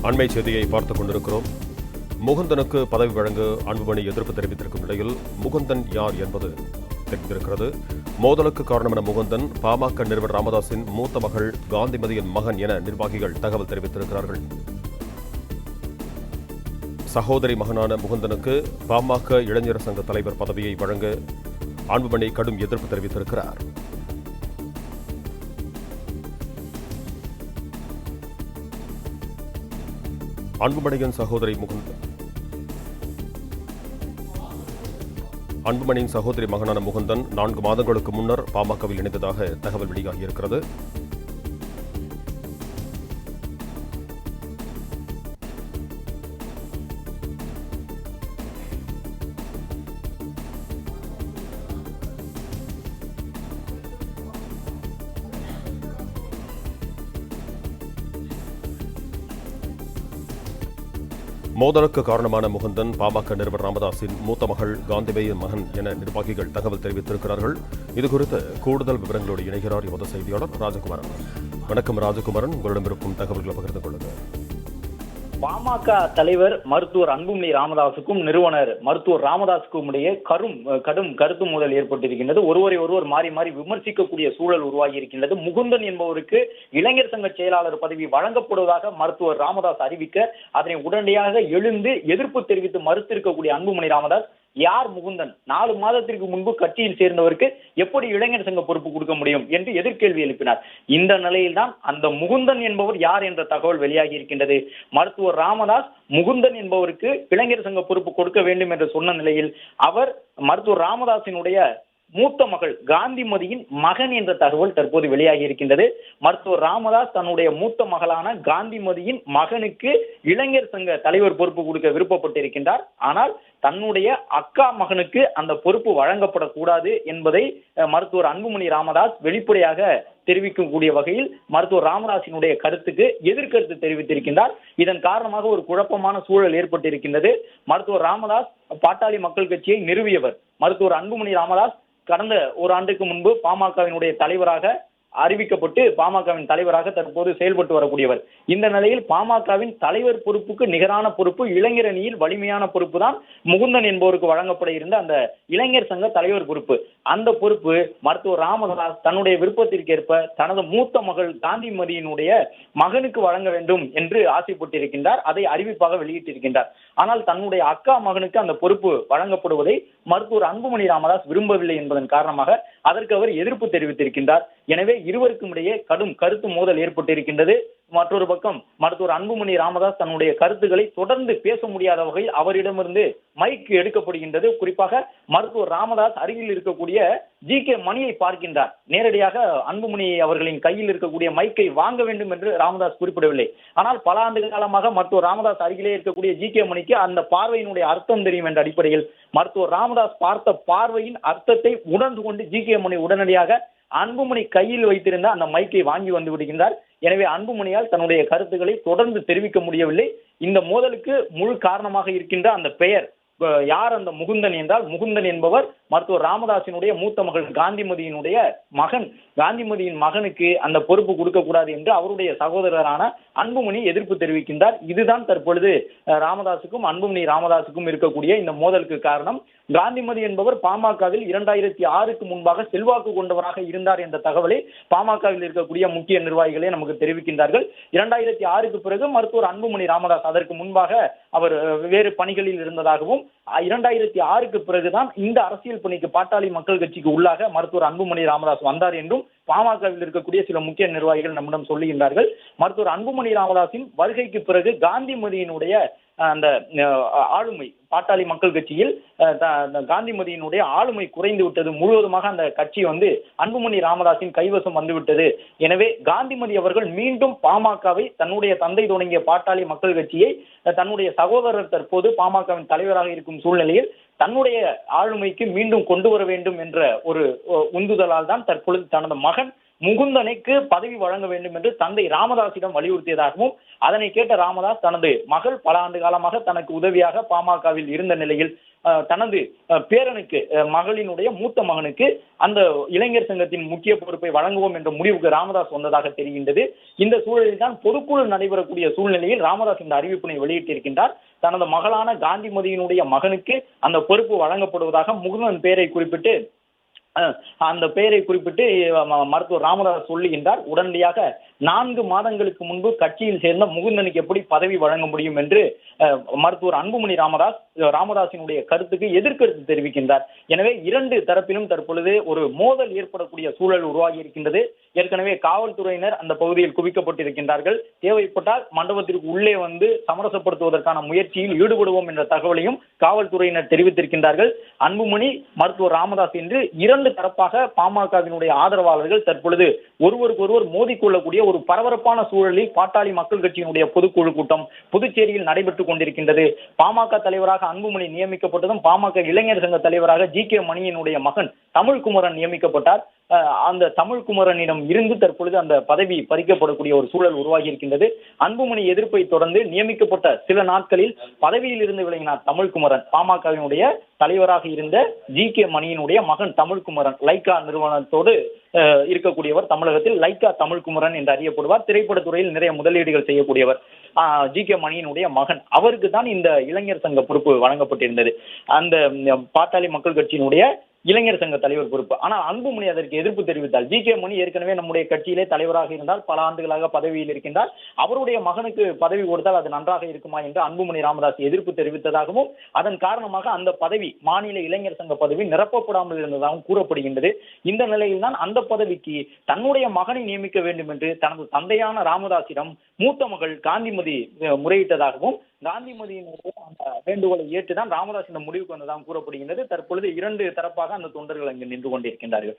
அண்மை செய்தியை பார்த்துக் கொண்டிருக்கிறோம். முகுந்தனுக்கு பதவி வழங்க அன்புமணி எதிர்ப்பு தெரிவித்திருக்கும் நிலையில் முகுந்தன் யார் என்பது தெரிந்திருக்கிறது. மோதலுக்கு காரணமான முகுந்தன் பாமக நிறுவனர் ராமதாஸின் மூத்த மகள் காந்திமதியின் மகன் என நிர்வாகிகள் தகவல் தெரிவித்திருக்கிறார்கள். சகோதரி மகனான முகுந்தனுக்கு பாமக இளைஞர் சங்க தலைவர் பதவியை வழங்க அன்புமணி கடும் எதிர்ப்பு தெரிவித்திருக்கிறார். அன்புமணியின் சகோதரி மகனான முகுந்தன் 4 மாதங்களுக்கு முன்னர் பாமகவில் இணைந்ததாக தகவல் வெளியாகியிருக்கிறது. மோதலுக்கு காரணமான முகுந்தன் பாமக நிறுவனர் ராமதாஸின் மூத்த மகள் காந்திமதியின் மகன் என நிர்வாகிகள் தகவல் தெரிவித்திருக்கிறார்கள். இதுகுறித்து கூடுதல் விவரங்களோடு இணைகிறார் எமது செய்தியாளர் ராஜகுமாரன். வணக்கம் ராஜகுமாரன், உங்களிடம் இருக்கும் தகவல்களை பகிர்ந்து கொள்ளுங்கள். பாமக தலைவர் மருத்துவர் அன்புமணி ராமதாஸுக்கும் நிறுவனர் மருத்துவர் ராமதாஸுக்கும் இடையே கடும் கருத்து மோதல் ஏற்பட்டிருக்கின்றது. ஒருவர் மாறி மாறி விமர்சிக்கக்கூடிய சூழல் உருவாகி இருக்கின்றது. முகுந்தன் என்பவருக்கு இளைஞர் சங்க செயலாளர் பதவி வழங்கப்படுவதாக மருத்துவர் ராமதாஸ் அறிவிக்க அதனை உடனடியாக எழுந்து எதிர்ப்பு தெரிவித்து மறுத்திருக்கக்கூடிய அன்புமணி ராமதாஸ், யார் முகுந்தன், 4 மாதத்திற்கு முன்பு கட்சியில் சேர்ந்தவருக்கு எப்படி இளைஞர் சங்க பொறுப்பு கொடுக்க முடியும் என்று எதிர்கேள்வி எழுப்பினார். இந்த நிலையில்தான் அந்த முகுந்தன் என்பவர் யார் என்ற தகவல் வெளியாகி இருக்கின்றது. மருத்துவர் ராமதாஸ் முகுந்தன் என்பவருக்கு இளைஞர் சங்க பொறுப்பு கொடுக்க வேண்டும் என்று சொன்ன நிலையில் அவர் மருத்துவர் ராமதாஸினுடைய மூத்த மகள் காந்திமதியின் மகன் என்ற தகவல் தற்போது வெளியாகி இருக்கின்றது. மருத்துவர் ராமதாஸ் தன்னுடைய மூத்த மகளான காந்திமதியின் மகனுக்கு இளைஞர் சங்க தலைவர் பொறுப்பு கொடுக்க விருப்பப்பட்டிருக்கின்றார். ஆனால் தன்னுடைய அக்கா மகனுக்கு அந்த பொறுப்பு வழங்கப்படக்கூடாது என்பதை மருத்துவர் அன்புமணி ராமதாஸ் வெளிப்படையாக தெரிவிக்கக்கூடிய வகையில் மருத்துவர் ராமதாஸினுடைய கருத்துக்கு எதிர்கருத்து தெரிவித்திருக்கின்றார். இதன் காரணமாக ஒரு குழப்பமான சூழல் ஏற்பட்டிருக்கின்றது. மருத்துவர் ராமதாஸ் பாட்டாளி மக்கள் கட்சியை நிறுவியவர். மருத்துவர் அன்புமணி ராமதாஸ் கடந்த ஒரு ஆண்டுக்கு முன்பு பாமகவினுடைய தலைவராக அறிவிக்கப்பட்டு பாமகவின் தலைவராக தற்போது செயல்பட்டு வரக்கூடியவர். இந்த நிலையில் பாமகவின் தலைவர் பொறுப்புக்கு நிகரான பொறுப்பு, இளைஞர் அணியில் வலிமையான பொறுப்பு தான் முகுந்தன் என்பவருக்கு வழங்கப்பட இருந்த அந்த இளைஞர் சங்க தலைவர் பொறுப்பு. அந்த பொறுப்பு மருத்துவர் ராமதாஸ் தன்னுடைய விருப்பத்திற்கேற்ப தனது மூத்த மகள் காந்திமதியினுடைய மகனுக்கு வழங்க வேண்டும் என்று ஆசைப்பட்டிருக்கின்றார். அதை அறிவிப்பாக வெளியிட்டிருக்கின்றார். ஆனால் தன்னுடைய அக்கா மகனுக்கு அந்த பொறுப்பு வழங்கப்படுவதை மருத்துவர் அன்புமணி ராமதாஸ் விரும்பவில்லை என்பதன் காரணமாக அதற்கு அவர் எதிர்ப்பு தெரிவித்திருக்கின்றார். எனவே இருவருக்கும் இடையே கடும் கருத்து மோதல் ஏற்பட்டிருக்கின்றது. மற்றொரு பக்கம் மருத்துவர் அன்புமணி ராமதாஸ் தன்னுடைய கருத்துக்களை தொடர்ந்து பேச முடியாத வகையில் அவரிடமிருந்து மைக் எடுக்கப்படுகின்றது. குறிப்பாக மருத்துவர் ராமதாஸ் அருகில் இருக்கக்கூடிய ஜி.கே. மணியை பார்க்கின்றார். நேரடியாக அன்புமணி அவர்களின் கையில் இருக்கக்கூடிய மைக்கை வாங்க வேண்டும் என்று ராமதாஸ் குறிப்பிடவில்லை. ஆனால் பல ஆண்டு காலமாக மருத்துவர் ராமதாஸ் அருகிலே இருக்கக்கூடிய ஜி.கே. மணிக்கு அந்த பார்வையினுடைய அர்த்தம் தெரியும் என்ற அடிப்படையில் மருத்துவர் ராமதாஸ் பார்த்த பார்வையின் அர்த்தத்தை உணர்ந்து கொண்டு ஜி.கே. மணி உடனடியாக அன்புமணி கையில் வைத்திருந்த அந்த மைக்கை வாங்கி வந்து விடுகின்றார். எனவே அன்புமணியால் தன்னுடைய கருத்துக்களை தொடர்ந்து தெரிவிக்க முடியவில்லை. இந்த மோதலுக்கு முழு காரணமாக இருக்கின்ற அந்த பெயர் யார்? அந்த முகுந்தன் என்றால், முகுந்தன் என்பவர் மருத்துவர் ராமதாஸினுடைய மூத்த மகள் காந்திமதியினுடைய மகன். காந்திமதியின் மகனுக்கு அந்த பொறுப்பு கொடுக்க கூடாது என்று அவருடைய சகோதரரான அன்புமணி எதிர்ப்பு தெரிவிக்கின்றார். இதுதான் தற்பொழுது ராமதாஸுக்கும் அன்புமணி ராமதாஸுக்கும் இருக்கக்கூடிய இந்த மோதலுக்கு காரணம். காந்திமதி என்பவர் பாமகவில் 2006க்கு முன்பாக செல்வாக்கு கொண்டவராக இருந்தார் என்ற தகவலை பாமகவில் இருக்கக்கூடிய முக்கிய நிர்வாகிகளே நமக்கு தெரிவிக்கின்றார்கள். 2006க்கு பிறகு மருத்துவர் அன்புமணி ராமதாஸ் அதற்கு முன்பாக அவர் வேறு பணிகளில் இருந்ததாகவும், 2006க்கு பிறகுதான் இந்த அரசியல் பணிக்கு பாட்டாளி மக்கள் கட்சிக்கு உள்ளாக மருத்துவர் அன்புமணி ராமதாஸ் வந்தார் என்றும் பாமகவில் இருக்கக்கூடிய சில முக்கிய நிர்வாகிகள் நம்மிடம் சொல்லுகின்றார்கள். மருத்துவர் அன்புமணி ராமதாஸின் வருகைக்கு பிறகு காந்திமதியினுடைய அந்த ஆளுமை பாட்டாளி மக்கள் கட்சியில் காந்திமதியினுடைய ஆளுமை குறைந்து விட்டது. முழுவதுமாக அந்த கட்சி அன்புமணி ராமதாஸின் கைவசம் வந்துவிட்டது. எனவே காந்திமதி அவர்கள் மீண்டும் பாமகவை, தன்னுடைய தந்தை தொடங்கிய பாட்டாளி மக்கள் கட்சியை தன்னுடைய சகோதரர் தற்போது பாமகவின் தலைவராக இருக்கும் சூழ்நிலையில் தன்னுடைய ஆளுமைக்கு மீண்டும் கொண்டு வர வேண்டும் என்ற ஒரு உந்துதலால் தான் தற்பொழுது தனது மகன் முகுந்தனுக்கு பதவி வழங்க வேண்டும் என்று தந்தை ராமதாசிடம் வலியுறுத்தியதாகவும், அதனை கேட்ட ராமதாஸ் தனது மகள் பல ஆண்டு காலமாக தனக்கு உதவியாக பாமகவில் இருந்த நிலையில் தனது பேரனுக்கு, மகளினுடைய மூத்த மகனுக்கு அந்த இளைஞர் சங்கத்தின் முக்கிய பொறுப்பை வழங்குவோம் என்ற முடிவுக்கு ராமதாஸ் வந்ததாக தெரிகின்றது. இந்த சூழலில் தான் பொதுக்குழு நடைபெறக்கூடிய சூழ்நிலையில் ராமதாஸ் இந்த அறிவிப்பினை வெளியிட்டிருக்கின்றார். தனது மகளான காந்திமதியினுடைய மகனுக்கு அந்த பொறுப்பு வழங்கப்படுவதாக முகுந்தன் பெயரை குறிப்பிட்டு மருத்துவர் ராமதாஸ் சொல்லுகின்றார். உடனடியாக 4 மாதங்களுக்கு முன்பு கட்சியில் சேர்ந்த முகுந்தனுக்கு எப்படி பதவி வழங்க முடியும் என்று மருத்துவர் அன்புமணி ராமதாசினுடைய கருத்துக்கு எதிர்கருத்து தெரிவிக்கின்றார். எனவே 2 தரப்பிலும் தற்பொழுது ஒரு மோதல் ஏற்படக்கூடிய சூழல் உருவாகி இருக்கின்றது. ஏற்கனவே காவல்துறையினர் அந்த பகுதியில் குவிக்கப்பட்டிருக்கின்றார்கள். தேவைப்பட்டால் மண்டபத்திற்கு உள்ளே வந்து சமரசப்படுத்துவதற்கான முயற்சியில் ஈடுபடுவோம் என்ற தகவலையும் காவல்துறையினர் தெரிவித்திருக்கின்றார்கள். அன்புமணி, மருத்துவர் ராமதாஸ் என்று 2 தரப்பாக பாமகவினுடைய ஆதரவாளர்கள் தற்பொழுது ஒருவருக்கொருவர் மோதிக்கொள்ளக்கூடிய ஒரு பரபரப்பான சூழலில் பாட்டாளி மக்கள் கட்சியினுடைய பொதுக்குழு கூட்டம் புதுச்சேரியில் நடைபெற்றுக் கொண்டிருக்கின்றது. பாமக தலைவராக அன்புமணி நியமிக்கப்பட்டதும் பாமக இளைஞர் சங்க தலைவராக ஜி.கே. மணியினுடைய மகன் தமிழ்குமரன் நியமிக்கப்பட்டார். அந்த தமிழ்குமரனிடம் இருந்து தற்பொழுது அந்த பதவி பறிக்கப்படக்கூடிய ஒரு சூழல் உருவாகி இருக்கின்றது. அன்புமணி எதிர்ப்பை தொடர்ந்து நியமிக்கப்பட்ட சில நாட்களில் பதவியில் இருந்து விலகினார் தமிழ்குமரன். பாமகவினுடைய தலைவராக இருந்த ஜி.கே. மணியினுடைய மகன் தமிழ்குமரன் லைக்கா நிறுவனத்தோடு இருக்கக்கூடியவர். தமிழகத்தில் லைக்கா தமிழ்குமரன் என்று அறியப்படுவார். திரைப்படத்துறையில் நிறைய முதலீடுகள் செய்யக்கூடியவர். ஜி.கே. மணியினுடைய மகன், அவருக்கு தான் இந்த இளைஞர் சங்க பொறுப்பு வழங்கப்பட்டிருந்தது. அந்த பாட்டாளி மக்கள் கட்சியினுடைய இளைஞர் சங்க தலைவர் பொறுப்பு. ஆனால் அன்புமணி அதற்கு எதிர்ப்பு தெரிவித்தார். ஜி.கே. மணி ஏற்கனவே நம்முடைய கட்சியிலே தலைவராக இருந்தால், பல ஆண்டுகளாக பதவியில் இருக்கின்றார், அவருடைய மகனுக்கு பதவி கொடுத்தால் அது நன்றாக இருக்குமா என்று அன்புமணி ராமதாஸ் எதிர்ப்பு தெரிவித்ததாகவும், அதன் காரணமாக அந்த பதவி, மாநில இளைஞர் சங்க பதவி நிரப்பப்படாமல் இருந்ததாகவும் கூறப்படுகின்றது. இந்த நிலையில் தான் அந்த பதவிக்கு தன்னுடைய மகனை நியமிக்க வேண்டும் என்று தனது தந்தையான ராமதாசிடம் மூத்த மகள் காந்திமதி முறையிட்டதாகவும், காந்திமதியினுடைய அந்த வேண்டுகோளை ஏற்றுதான் ராமதாஸ் இந்த முடிவுக்கு வந்ததாகவும் கூறப்படுகின்றது. தற்பொழுது 2 தரப்பாக அந்த தொண்டர்கள் அங்கு நின்று கொண்டிருக்கின்றார்கள்.